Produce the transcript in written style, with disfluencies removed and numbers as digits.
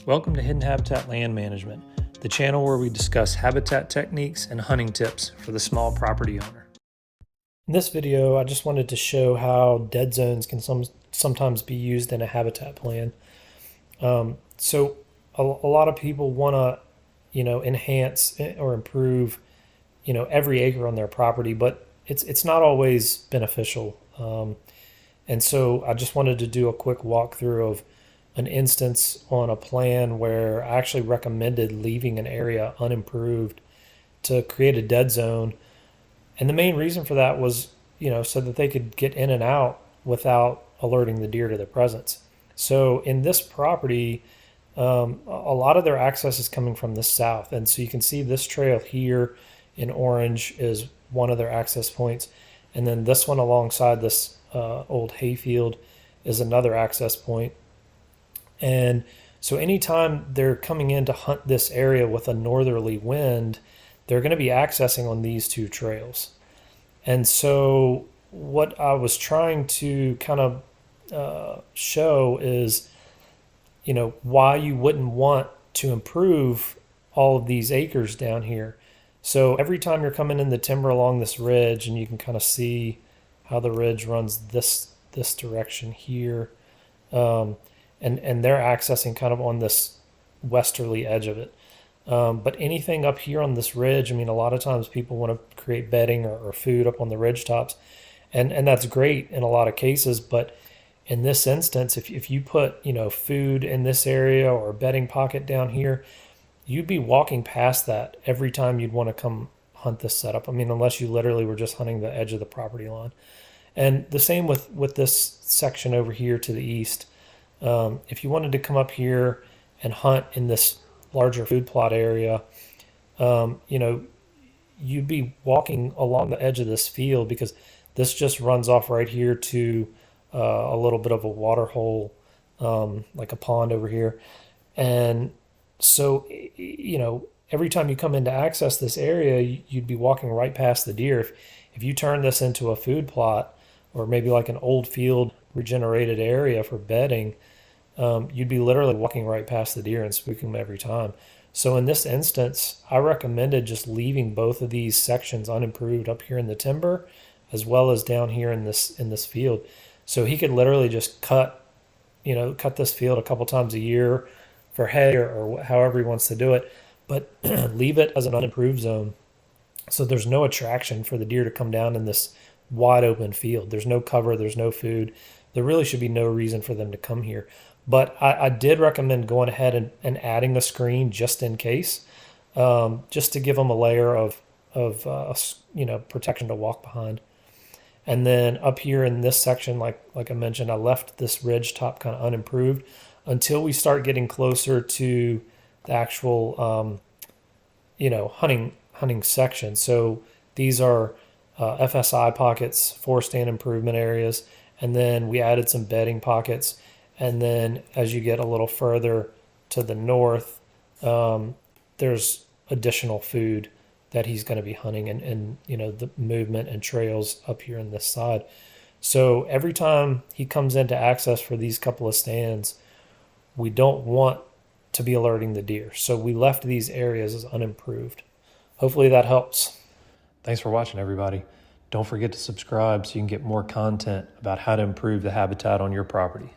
Welcome to Hidden Habitat Land Management, the channel where we discuss habitat techniques and hunting tips for the small property owner. In this video, I just wanted to show how dead zones can sometimes be used in a habitat plan. So a lot of people want to, enhance or improve, every acre on their property, but it's not always beneficial. And so I just wanted to do a quick walkthrough of an instance on a plan where I actually recommended leaving an area unimproved to create a dead zone. And the main reason for that was, so that they could get in and out without alerting the deer to their presence. So in this property, a lot of their access is coming from the south. And so you can see this trail here in orange is one of their access points. And then this one alongside this old hayfield is another access point. And so anytime they're coming in to hunt this area with a northerly wind, they're going to be accessing on these two trails. And so what I was trying to kind of show is, why you wouldn't want to improve all of these acres down here. So every time you're coming in the timber along this ridge, and you can kind of see how the ridge runs this direction here, and they're accessing kind of on this westerly edge of it. But anything up here on this ridge, a lot of times people want to create bedding or food up on the ridge tops, and that's great in a lot of cases. But in this instance, if you put food in this area or a bedding pocket down here, you'd be walking past that every time you'd want to come hunt this setup. Unless you literally were just hunting the edge of the property line. And the same with this section over here to the east. If you wanted to come up here and hunt in this larger food plot area, you'd be walking along the edge of this field, because this just runs off right here to a little bit of a water hole, like a pond over here. And so, every time you come in to access this area, you'd be walking right past the deer. If you turn this into a food plot, or maybe like an old field regenerated area for bedding, you'd be literally walking right past the deer and spooking them every time. So in this instance, I recommended just leaving both of these sections unimproved up here in the timber, as well as down here in this field. So he could literally just cut this field a couple times a year for hay, or however he wants to do it, but leave it as an unimproved zone. So there's no attraction for the deer to come down in this wide open field. There's no cover, there's no food. There really should be no reason for them to come here. But I did recommend going ahead and adding a screen just in case, just to give them a layer of protection to walk behind. And then up here in this section, like I mentioned, I left this ridge top kind of unimproved until we start getting closer to the actual hunting section. So these are FSI pockets, forest stand improvement areas, and then we added some bedding pockets. And then as you get a little further to the north, there's additional food that he's going to be hunting, and the movement and trails up here on this side. So every time he comes into access for these couple of stands, we don't want to be alerting the deer. So we left these areas as unimproved. Hopefully that helps. Thanks for watching, everybody. Don't forget to subscribe so you can get more content about how to improve the habitat on your property.